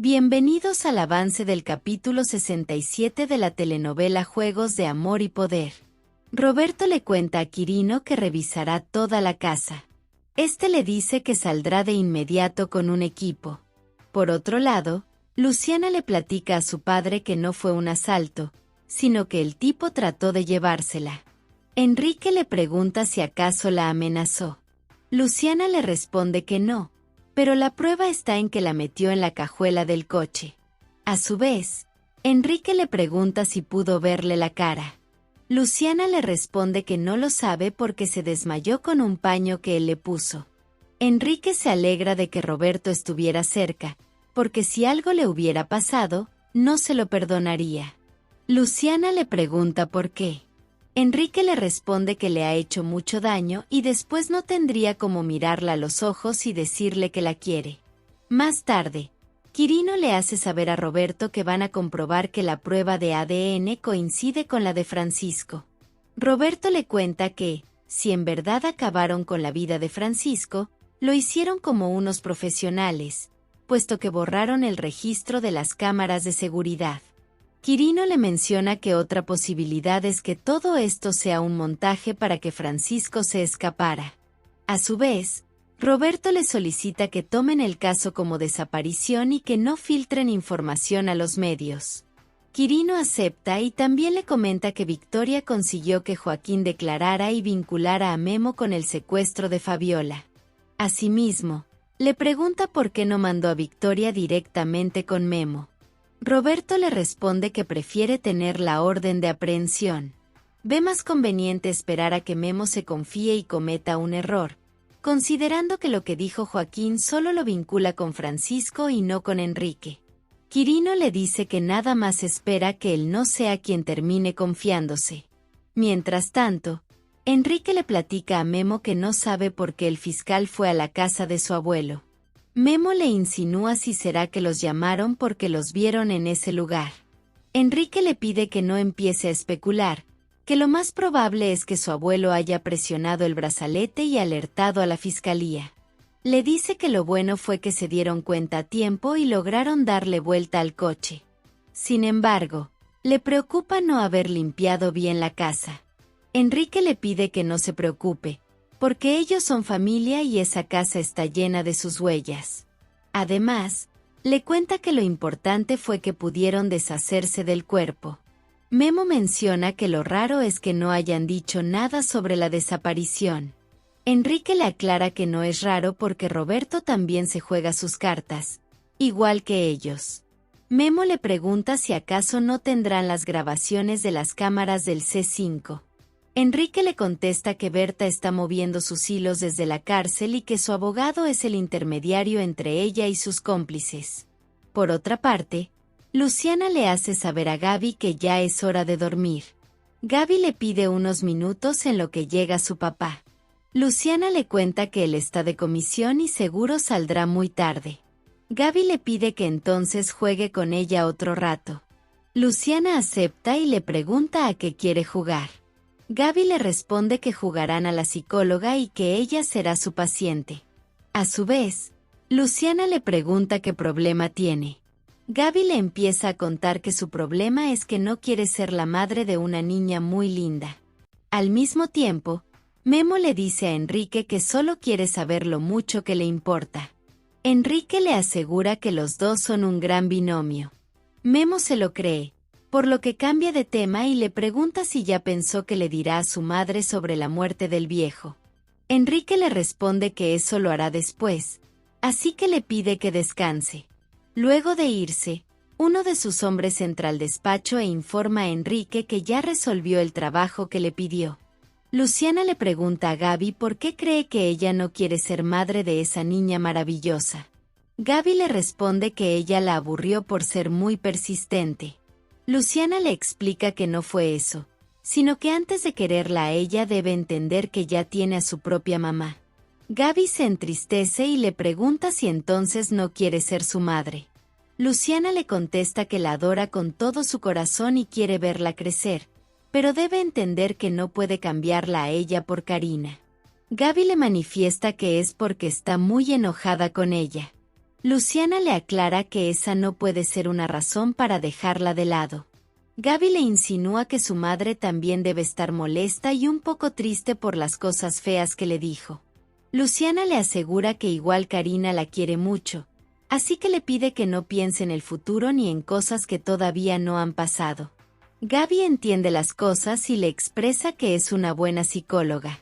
Bienvenidos al avance del capítulo 67 de la telenovela Juegos de Amor y Poder. Roberto le cuenta a Quirino que revisará toda la casa. Este le dice que saldrá de inmediato con un equipo. Por otro lado, Luciana le platica a su padre que no fue un asalto, sino que el tipo trató de llevársela. Enrique le pregunta si acaso la amenazó. Luciana le responde que no, pero la prueba está en que la metió en la cajuela del coche. A su vez, Enrique le pregunta si pudo verle la cara. Luciana le responde que no lo sabe porque se desmayó con un paño que él le puso. Enrique se alegra de que Roberto estuviera cerca, porque si algo le hubiera pasado, no se lo perdonaría. Luciana le pregunta por qué. Enrique le responde que le ha hecho mucho daño y después no tendría como mirarla a los ojos y decirle que la quiere. Más tarde, Quirino le hace saber a Roberto que van a comprobar que la prueba de ADN coincide con la de Francisco. Roberto le cuenta que, si en verdad acabaron con la vida de Francisco, lo hicieron como unos profesionales, puesto que borraron el registro de las cámaras de seguridad. Quirino le menciona que otra posibilidad es que todo esto sea un montaje para que Francisco se escapara. A su vez, Roberto le solicita que tomen el caso como desaparición y que no filtren información a los medios. Quirino acepta y también le comenta que Victoria consiguió que Joaquín declarara y vinculara a Memo con el secuestro de Fabiola. Asimismo, le pregunta por qué no mandó a Victoria directamente con Memo. Roberto le responde que prefiere tener la orden de aprehensión. Ve más conveniente esperar a que Memo se confíe y cometa un error, considerando que lo que dijo Joaquín solo lo vincula con Francisco y no con Enrique. Quirino le dice que nada más espera que él no sea quien termine confiándose. Mientras tanto, Enrique le platica a Memo que no sabe por qué el fiscal fue a la casa de su abuelo. Memo le insinúa si será que los llamaron porque los vieron en ese lugar. Enrique le pide que no empiece a especular, que lo más probable es que su abuelo haya presionado el brazalete y alertado a la fiscalía. Le dice que lo bueno fue que se dieron cuenta a tiempo y lograron darle vuelta al coche. Sin embargo, le preocupa no haber limpiado bien la casa. Enrique le pide que no se preocupe, porque ellos son familia y esa casa está llena de sus huellas. Además, le cuenta que lo importante fue que pudieron deshacerse del cuerpo. Memo menciona que lo raro es que no hayan dicho nada sobre la desaparición. Enrique le aclara que no es raro porque Roberto también se juega sus cartas, igual que ellos. Memo le pregunta si acaso no tendrán las grabaciones de las cámaras del C5. Enrique le contesta que Berta está moviendo sus hilos desde la cárcel y que su abogado es el intermediario entre ella y sus cómplices. Por otra parte, Luciana le hace saber a Gaby que ya es hora de dormir. Gaby le pide unos minutos en lo que llega su papá. Luciana le cuenta que él está de comisión y seguro saldrá muy tarde. Gaby le pide que entonces juegue con ella otro rato. Luciana acepta y le pregunta a qué quiere jugar. Gaby le responde que jugarán a la psicóloga y que ella será su paciente. A su vez, Luciana le pregunta qué problema tiene. Gaby le empieza a contar que su problema es que no quiere ser la madre de una niña muy linda. Al mismo tiempo, Memo le dice a Enrique que solo quiere saber lo mucho que le importa. Enrique le asegura que los dos son un gran binomio. Memo se lo cree, por lo que cambia de tema y le pregunta si ya pensó que le dirá a su madre sobre la muerte del viejo. Enrique le responde que eso lo hará después, así que le pide que descanse. Luego de irse, uno de sus hombres entra al despacho e informa a Enrique que ya resolvió el trabajo que le pidió. Luciana le pregunta a Gaby por qué cree que ella no quiere ser madre de esa niña maravillosa. Gaby le responde que ella la aburrió por ser muy persistente. Luciana le explica que no fue eso, sino que antes de quererla a ella debe entender que ya tiene a su propia mamá. Gaby se entristece y le pregunta si entonces no quiere ser su madre. Luciana le contesta que la adora con todo su corazón y quiere verla crecer, pero debe entender que no puede cambiarla a ella por Karina. Gaby le manifiesta que es porque está muy enojada con ella. Luciana le aclara que esa no puede ser una razón para dejarla de lado. Gaby le insinúa que su madre también debe estar molesta y un poco triste por las cosas feas que le dijo. Luciana le asegura que igual Karina la quiere mucho, así que le pide que no piense en el futuro ni en cosas que todavía no han pasado. Gaby entiende las cosas y le expresa que es una buena psicóloga.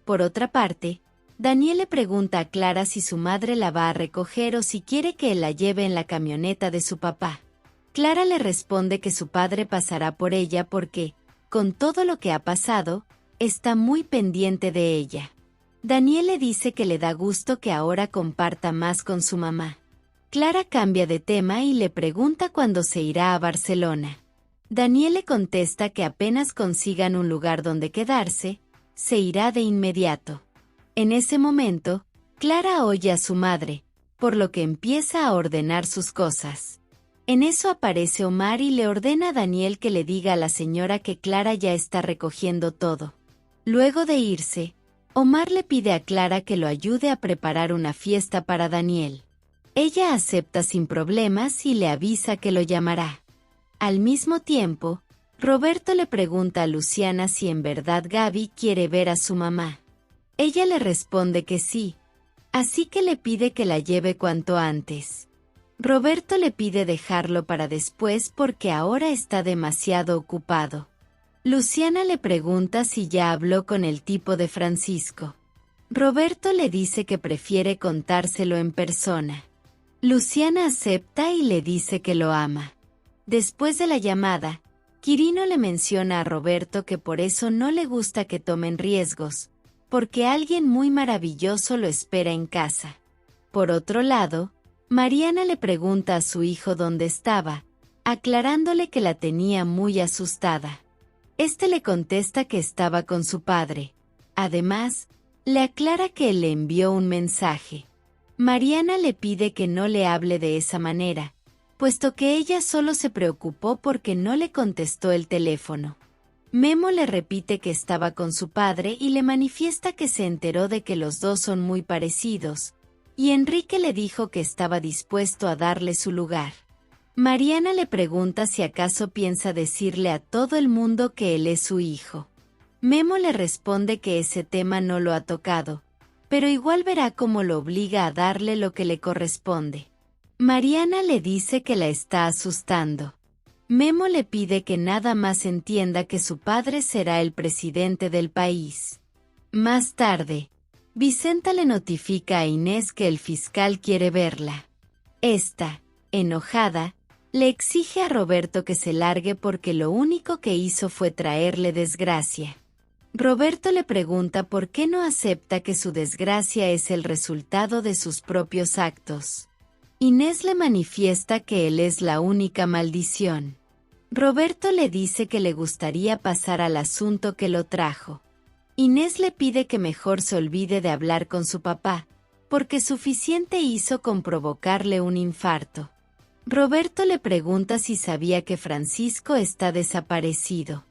Por otra parte, Daniel le pregunta a Clara si su madre la va a recoger o si quiere que él la lleve en la camioneta de su papá. Clara le responde que su padre pasará por ella porque, con todo lo que ha pasado, está muy pendiente de ella. Daniel le dice que le da gusto que ahora comparta más con su mamá. Clara cambia de tema y le pregunta cuándo se irá a Barcelona. Daniel le contesta que apenas consigan un lugar donde quedarse, se irá de inmediato. En ese momento, Clara oye a su madre, por lo que empieza a ordenar sus cosas. En eso aparece Omar y le ordena a Daniel que le diga a la señora que Clara ya está recogiendo todo. Luego de irse, Omar le pide a Clara que lo ayude a preparar una fiesta para Daniel. Ella acepta sin problemas y le avisa que lo llamará. Al mismo tiempo, Roberto le pregunta a Luciana si en verdad Gaby quiere ver a su mamá. Ella le responde que sí, así que le pide que la lleve cuanto antes. Roberto le pide dejarlo para después porque ahora está demasiado ocupado. Luciana le pregunta si ya habló con el tipo de Francisco. Roberto le dice que prefiere contárselo en persona. Luciana acepta y le dice que lo ama. Después de la llamada, Quirino le menciona a Roberto que por eso no le gusta que tomen riesgos, porque alguien muy maravilloso lo espera en casa. Por otro lado, Mariana le pregunta a su hijo dónde estaba, aclarándole que la tenía muy asustada. Este le contesta que estaba con su padre. Además, le aclara que él le envió un mensaje. Mariana le pide que no le hable de esa manera, puesto que ella solo se preocupó porque no le contestó el teléfono. Memo le repite que estaba con su padre y le manifiesta que se enteró de que los dos son muy parecidos, y Enrique le dijo que estaba dispuesto a darle su lugar. Mariana le pregunta si acaso piensa decirle a todo el mundo que él es su hijo. Memo le responde que ese tema no lo ha tocado, pero igual verá cómo lo obliga a darle lo que le corresponde. Mariana le dice que la está asustando. Memo le pide que nada más entienda que su padre será el presidente del país. Más tarde, Vicenta le notifica a Inés que el fiscal quiere verla. Esta, enojada, le exige a Roberto que se largue porque lo único que hizo fue traerle desgracia. Roberto le pregunta por qué no acepta que su desgracia es el resultado de sus propios actos. Inés le manifiesta que él es la única maldición. Roberto le dice que le gustaría pasar al asunto que lo trajo. Inés le pide que mejor se olvide de hablar con su papá, porque suficiente hizo con provocarle un infarto. Roberto le pregunta si sabía que Francisco está desaparecido.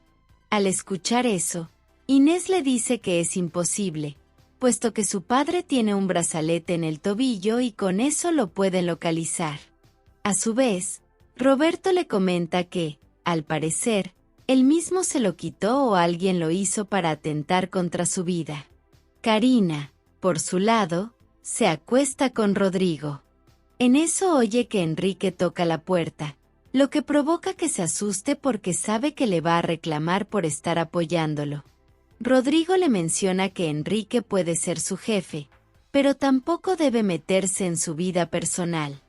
Al escuchar eso, Inés le dice que es imposible, puesto que su padre tiene un brazalete en el tobillo y con eso lo pueden localizar. A su vez, Roberto le comenta que, al parecer, él mismo se lo quitó o alguien lo hizo para atentar contra su vida. Karina, por su lado, se acuesta con Rodrigo. En eso oye que Enrique toca la puerta, lo que provoca que se asuste porque sabe que le va a reclamar por estar apoyándolo. Rodrigo le menciona que Enrique puede ser su jefe, pero tampoco debe meterse en su vida personal.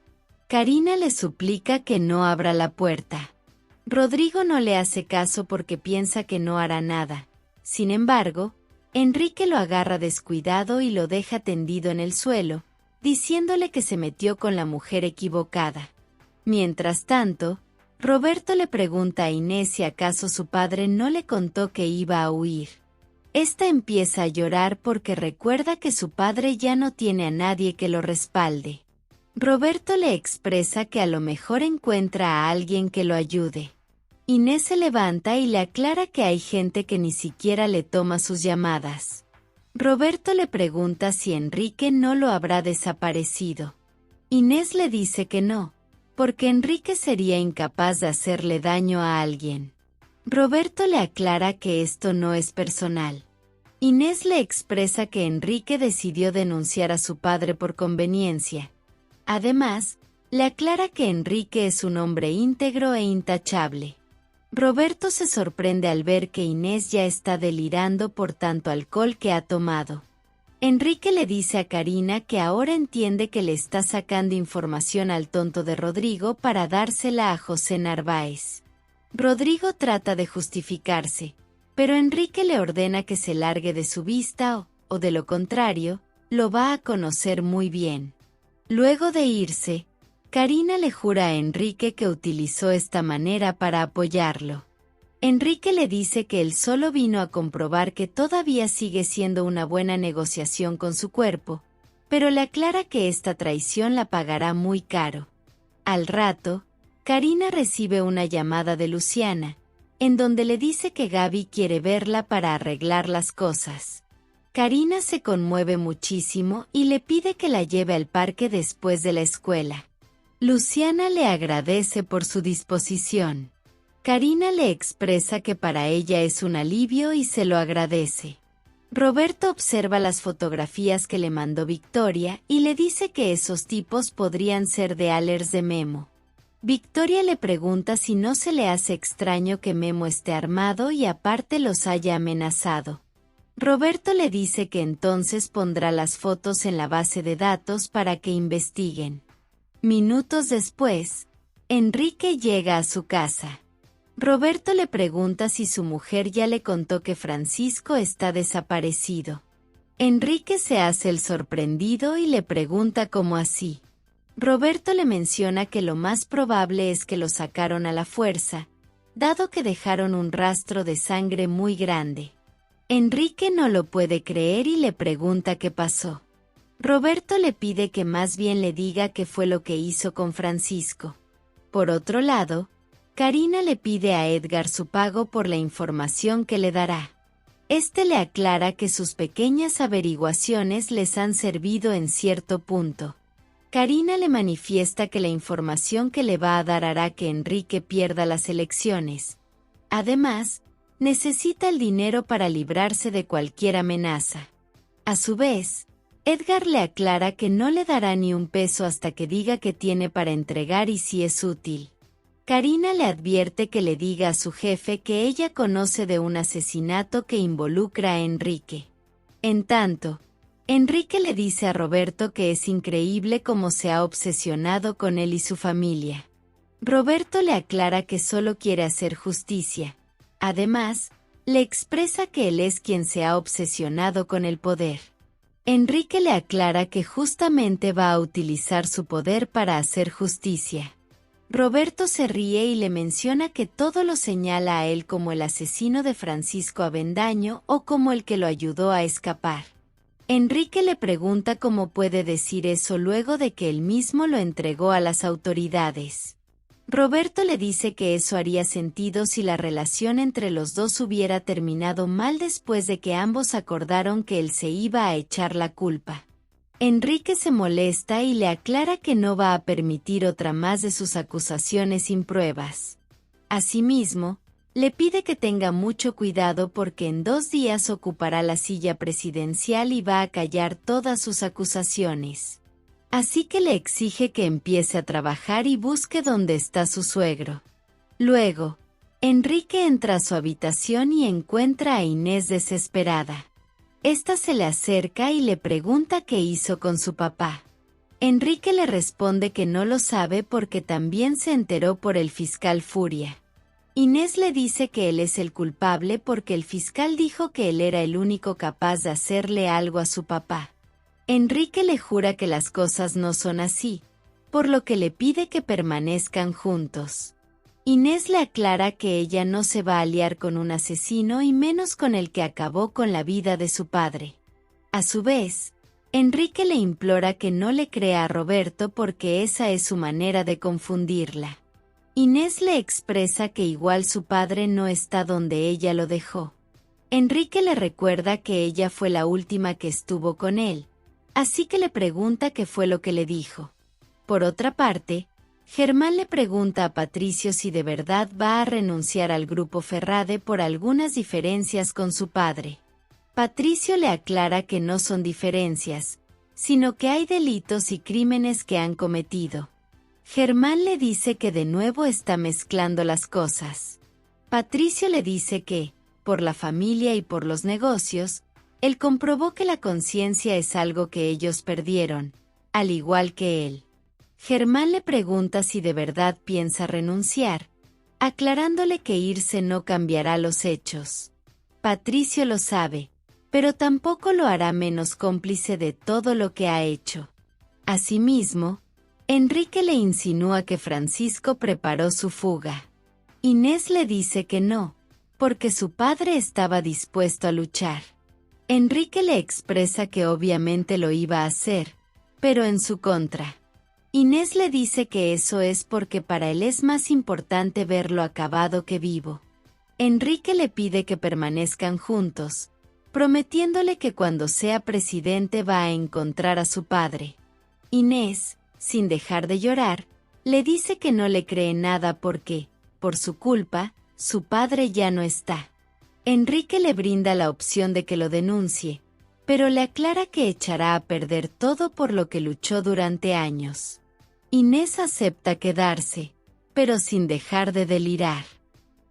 Karina le suplica que no abra la puerta. Rodrigo no le hace caso porque piensa que no hará nada. Sin embargo, Enrique lo agarra descuidado y lo deja tendido en el suelo, diciéndole que se metió con la mujer equivocada. Mientras tanto, Roberto le pregunta a Inés si acaso su padre no le contó que iba a huir. Esta empieza a llorar porque recuerda que su padre ya no tiene a nadie que lo respalde. Roberto le expresa que a lo mejor encuentra a alguien que lo ayude. Inés se levanta y le aclara que hay gente que ni siquiera le toma sus llamadas. Roberto le pregunta si Enrique no lo habrá desaparecido. Inés le dice que no, porque Enrique sería incapaz de hacerle daño a alguien. Roberto le aclara que esto no es personal. Inés le expresa que Enrique decidió denunciar a su padre por conveniencia. Además, le aclara que Enrique es un hombre íntegro e intachable. Roberto se sorprende al ver que Inés ya está delirando por tanto alcohol que ha tomado. Enrique le dice a Karina que ahora entiende que le está sacando información al tonto de Rodrigo para dársela a José Narváez. Rodrigo trata de justificarse, pero Enrique le ordena que se largue de su vista o de lo contrario, lo va a conocer muy bien. Luego de irse, Karina le jura a Enrique que utilizó esta manera para apoyarlo. Enrique le dice que él solo vino a comprobar que todavía sigue siendo una buena negociación con su cuerpo, pero le aclara que esta traición la pagará muy caro. Al rato, Karina recibe una llamada de Luciana, en donde le dice que Gaby quiere verla para arreglar las cosas. Karina se conmueve muchísimo y le pide que la lleve al parque después de la escuela. Luciana le agradece por su disposición. Karina le expresa que para ella es un alivio y se lo agradece. Roberto observa las fotografías que le mandó Victoria y le dice que esos tipos podrían ser de Allers de Memo. Victoria le pregunta si no se le hace extraño que Memo esté armado y aparte los haya amenazado. Roberto le dice que entonces pondrá las fotos en la base de datos para que investiguen. Minutos después, Enrique llega a su casa. Roberto le pregunta si su mujer ya le contó que Francisco está desaparecido. Enrique se hace el sorprendido y le pregunta cómo así. Roberto le menciona que lo más probable es que lo sacaron a la fuerza, dado que dejaron un rastro de sangre muy grande. Enrique no lo puede creer y le pregunta qué pasó. Roberto le pide que más bien le diga qué fue lo que hizo con Francisco. Por otro lado, Karina le pide a Edgar su pago por la información que le dará. Este le aclara que sus pequeñas averiguaciones les han servido en cierto punto. Karina le manifiesta que la información que le va a dar hará que Enrique pierda las elecciones. Además, necesita el dinero para librarse de cualquier amenaza. A su vez, Edgar le aclara que no le dará ni un peso hasta que diga que tiene para entregar y si es útil. Karina le advierte que le diga a su jefe que ella conoce de un asesinato que involucra a Enrique. En tanto, Enrique le dice a Roberto que es increíble cómo se ha obsesionado con él y su familia. Roberto le aclara que solo quiere hacer justicia. Además, le expresa que él es quien se ha obsesionado con el poder. Enrique le aclara que justamente va a utilizar su poder para hacer justicia. Roberto se ríe y le menciona que todo lo señala a él como el asesino de Francisco Avendaño o como el que lo ayudó a escapar. Enrique le pregunta cómo puede decir eso luego de que él mismo lo entregó a las autoridades. Roberto le dice que eso haría sentido si la relación entre los dos hubiera terminado mal después de que ambos acordaron que él se iba a echar la culpa. Enrique se molesta y le aclara que no va a permitir otra más de sus acusaciones sin pruebas. Asimismo, le pide que tenga mucho cuidado porque en 2 días ocupará la silla presidencial y va a callar todas sus acusaciones. Así que le exige que empiece a trabajar y busque dónde está su suegro. Luego, Enrique entra a su habitación y encuentra a Inés desesperada. Esta se le acerca y le pregunta qué hizo con su papá. Enrique le responde que no lo sabe porque también se enteró por el fiscal Furia. Inés le dice que él es el culpable porque el fiscal dijo que él era el único capaz de hacerle algo a su papá. Enrique le jura que las cosas no son así, por lo que le pide que permanezcan juntos. Inés le aclara que ella no se va a aliar con un asesino y menos con el que acabó con la vida de su padre. A su vez, Enrique le implora que no le crea a Roberto porque esa es su manera de confundirla. Inés le expresa que igual su padre no está donde ella lo dejó. Enrique le recuerda que ella fue la última que estuvo con él, así que le pregunta qué fue lo que le dijo. Por otra parte, Germán le pregunta a Patricio si de verdad va a renunciar al grupo Ferrade por algunas diferencias con su padre. Patricio le aclara que no son diferencias, sino que hay delitos y crímenes que han cometido. Germán le dice que de nuevo está mezclando las cosas. Patricio le dice que, por la familia y por los negocios, él comprobó que la conciencia es algo que ellos perdieron, al igual que él. Germán le pregunta si de verdad piensa renunciar, aclarándole que irse no cambiará los hechos. Patricio lo sabe, pero tampoco lo hará menos cómplice de todo lo que ha hecho. Asimismo, Enrique le insinúa que Francisco preparó su fuga. Inés le dice que no, porque su padre estaba dispuesto a luchar. Enrique le expresa que obviamente lo iba a hacer, pero en su contra. Inés le dice que eso es porque para él es más importante verlo acabado que vivo. Enrique le pide que permanezcan juntos, prometiéndole que cuando sea presidente va a encontrar a su padre. Inés, sin dejar de llorar, le dice que no le cree nada porque, por su culpa, su padre ya no está. Enrique le brinda la opción de que lo denuncie, pero le aclara que echará a perder todo por lo que luchó durante años. Inés acepta quedarse, pero sin dejar de delirar.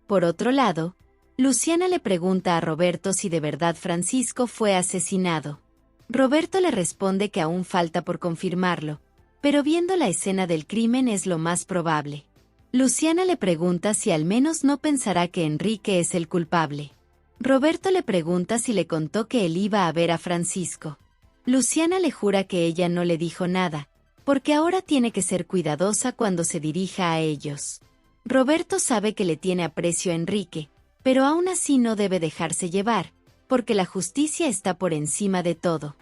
Por otro lado, Luciana le pregunta a Roberto si de verdad Francisco fue asesinado. Roberto le responde que aún falta por confirmarlo, pero viendo la escena del crimen es lo más probable. Luciana le pregunta si al menos no pensará que Enrique es el culpable. Roberto le pregunta si le contó que él iba a ver a Francisco. Luciana le jura que ella no le dijo nada, porque ahora tiene que ser cuidadosa cuando se dirija a ellos. Roberto sabe que le tiene aprecio a Enrique, pero aún así no debe dejarse llevar, porque la justicia está por encima de todo.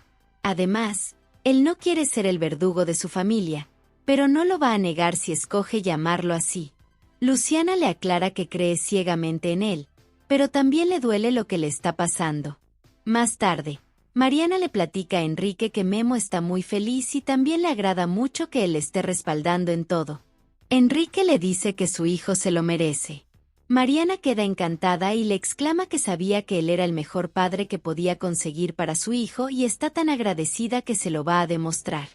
Además, él no quiere ser el verdugo de su familia, pero no lo va a negar si escoge llamarlo así. Luciana le aclara que cree ciegamente en él, pero también le duele lo que le está pasando. Más tarde, Mariana le platica a Enrique que Memo está muy feliz y también le agrada mucho que él esté respaldando en todo. Enrique le dice que su hijo se lo merece. Mariana queda encantada y le exclama que sabía que él era el mejor padre que podía conseguir para su hijo y está tan agradecida que se lo va a demostrar.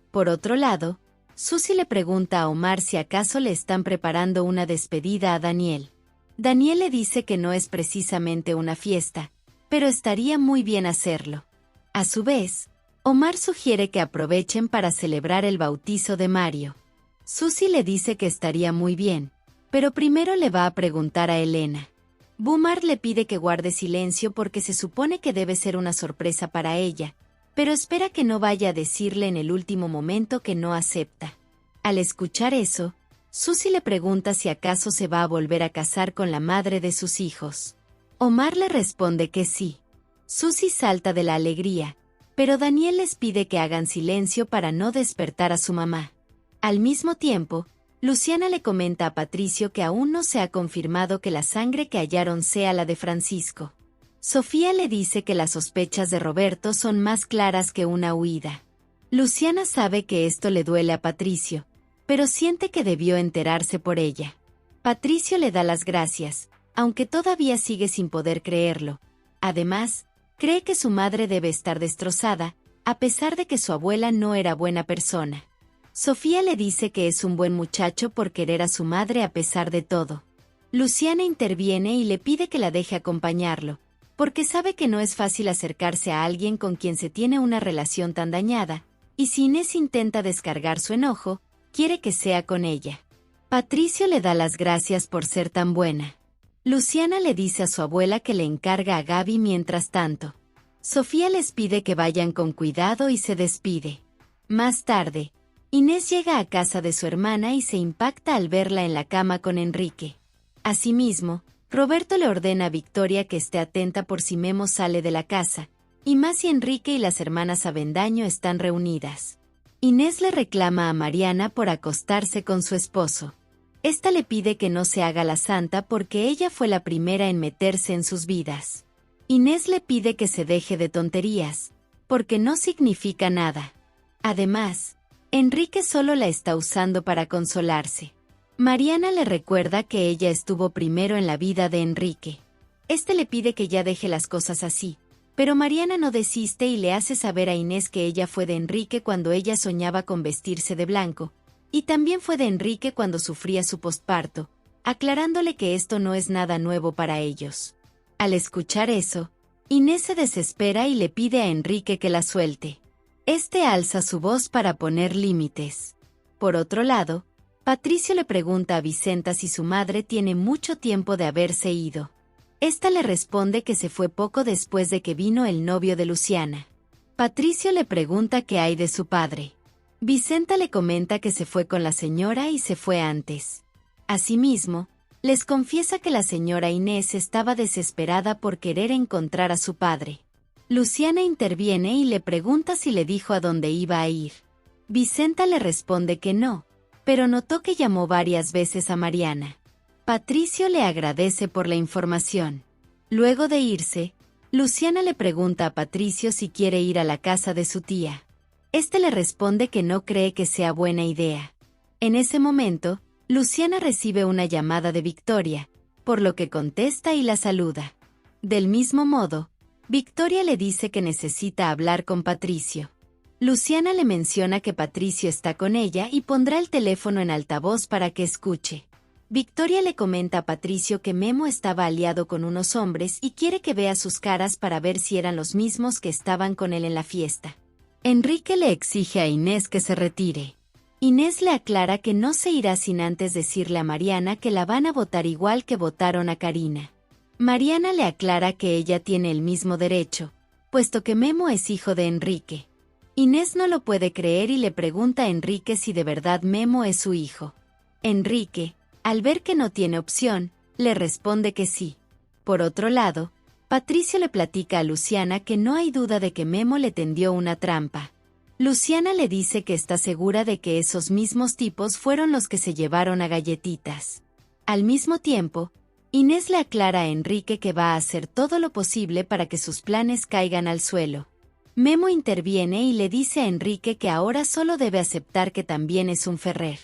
Por otro lado, Susi le pregunta a Omar si acaso le están preparando una despedida a Daniel. Daniel le dice que no es precisamente una fiesta, pero estaría muy bien hacerlo. A su vez, Omar sugiere que aprovechen para celebrar el bautizo de Mario. Susi le dice que estaría muy bien, pero primero le va a preguntar a Elena. Bumar le pide que guarde silencio porque se supone que debe ser una sorpresa para ella, pero espera que no vaya a decirle en el último momento que no acepta. Al escuchar eso, Susi le pregunta si acaso se va a volver a casar con la madre de sus hijos. Omar le responde que sí. Susi salta de la alegría, pero Daniel les pide que hagan silencio para no despertar a su mamá. Al mismo tiempo, Luciana le comenta a Patricio que aún no se ha confirmado que la sangre que hallaron sea la de Francisco. Sofía le dice que las sospechas de Roberto son más claras que una huida. Luciana sabe que esto le duele a Patricio, pero siente que debió enterarse por ella. Patricio le da las gracias, aunque todavía sigue sin poder creerlo. Además, cree que su madre debe estar destrozada, a pesar de que su abuela no era buena persona. Sofía le dice que es un buen muchacho por querer a su madre a pesar de todo. Luciana interviene y le pide que la deje acompañarlo, porque sabe que no es fácil acercarse a alguien con quien se tiene una relación tan dañada, y si Inés intenta descargar su enojo, quiere que sea con ella. Patricio le da las gracias por ser tan buena. Luciana le dice a su abuela que le encarga a Gaby mientras tanto. Sofía les pide que vayan con cuidado y se despide. Más tarde, Inés llega a casa de su hermana y se impacta al verla en la cama con Enrique. Asimismo, Roberto le ordena a Victoria que esté atenta por si Memo sale de la casa, y más si Enrique y las hermanas Avendaño están reunidas. Inés le reclama a Mariana por acostarse con su esposo. Esta le pide que no se haga la santa porque ella fue la primera en meterse en sus vidas. Inés le pide que se deje de tonterías, porque no significa nada. Además, Enrique solo la está usando para consolarse. Mariana le recuerda que ella estuvo primero en la vida de Enrique. Este le pide que ya deje las cosas así, pero Mariana no desiste y le hace saber a Inés que ella fue de Enrique cuando ella soñaba con vestirse de blanco, y también fue de Enrique cuando sufría su posparto, aclarándole que esto no es nada nuevo para ellos. Al escuchar eso, Inés se desespera y le pide a Enrique que la suelte. Este alza su voz para poner límites. Por otro lado, Patricio le pregunta a Vicenta si su madre tiene mucho tiempo de haberse ido. Esta le responde que se fue poco después de que vino el novio de Luciana. Patricio le pregunta qué hay de su padre. Vicenta le comenta que se fue con la señora y se fue antes. Asimismo, les confiesa que la señora Inés estaba desesperada por querer encontrar a su padre. Luciana interviene y le pregunta si le dijo a dónde iba a ir. Vicenta le responde que no, pero notó que llamó varias veces a Mariana. Patricio le agradece por la información. Luego de irse, Luciana le pregunta a Patricio si quiere ir a la casa de su tía. Este le responde que no cree que sea buena idea. En ese momento, Luciana recibe una llamada de Victoria, por lo que contesta y la saluda. Del mismo modo, Victoria le dice que necesita hablar con Patricio. Luciana le menciona que Patricio está con ella y pondrá el teléfono en altavoz para que escuche. Victoria le comenta a Patricio que Memo estaba aliado con unos hombres y quiere que vea sus caras para ver si eran los mismos que estaban con él en la fiesta. Enrique le exige a Inés que se retire. Inés le aclara que no se irá sin antes decirle a Mariana que la van a votar igual que votaron a Karina. Mariana le aclara que ella tiene el mismo derecho, puesto que Memo es hijo de Enrique. Inés no lo puede creer y le pregunta a Enrique si de verdad Memo es su hijo. Enrique, al ver que no tiene opción, le responde que sí. Por otro lado, Patricio le platica a Luciana que no hay duda de que Memo le tendió una trampa. Luciana le dice que está segura de que esos mismos tipos fueron los que se llevaron a Galletitas. Al mismo tiempo, Inés le aclara a Enrique que va a hacer todo lo posible para que sus planes caigan al suelo. Memo interviene y le dice a Enrique que ahora solo debe aceptar que también es un Ferrer.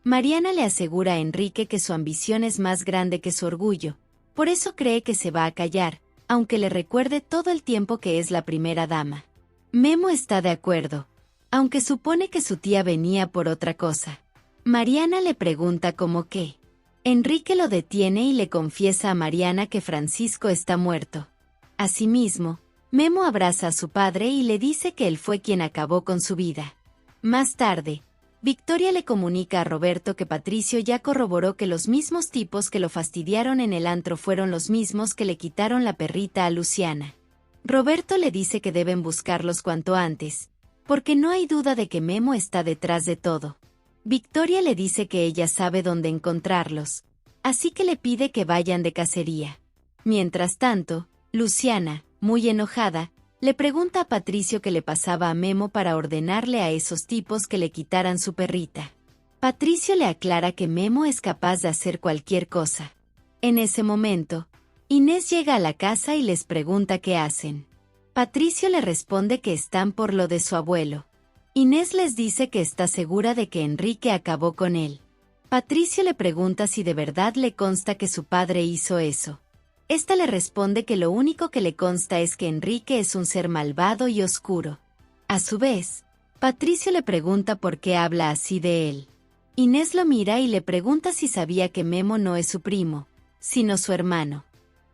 Mariana le asegura a Enrique que su ambición es más grande que su orgullo, por eso cree que se va a callar, aunque le recuerde todo el tiempo que es la primera dama. Memo está de acuerdo, aunque supone que su tía venía por otra cosa. Mariana le pregunta cómo qué. Enrique lo detiene y le confiesa a Mariana que Francisco está muerto. Asimismo, Memo abraza a su padre y le dice que él fue quien acabó con su vida. Más tarde, Victoria le comunica a Roberto que Patricio ya corroboró que los mismos tipos que lo fastidiaron en el antro fueron los mismos que le quitaron la perrita a Luciana. Roberto le dice que deben buscarlos cuanto antes, porque no hay duda de que Memo está detrás de todo. Victoria le dice que ella sabe dónde encontrarlos, así que le pide que vayan de cacería. Mientras tanto, Luciana, muy enojada, le pregunta a Patricio qué le pasaba a Memo para ordenarle a esos tipos que le quitaran su perrita. Patricio le aclara que Memo es capaz de hacer cualquier cosa. En ese momento, Inés llega a la casa y les pregunta qué hacen. Patricio le responde que están por lo de su abuelo. Inés les dice que está segura de que Enrique acabó con él. Patricio le pregunta si de verdad le consta que su padre hizo eso. Esta le responde que lo único que le consta es que Enrique es un ser malvado y oscuro. A su vez, Patricio le pregunta por qué habla así de él. Inés lo mira y le pregunta si sabía que Memo no es su primo, sino su hermano.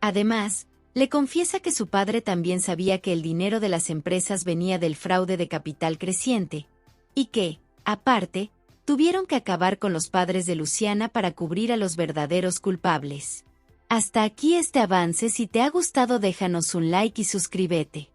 Además, le confiesa que su padre también sabía que el dinero de las empresas venía del fraude de capital creciente, y que, aparte, tuvieron que acabar con los padres de Luciana para cubrir a los verdaderos culpables. Hasta aquí este avance. Si te ha gustado déjanos un like y suscríbete.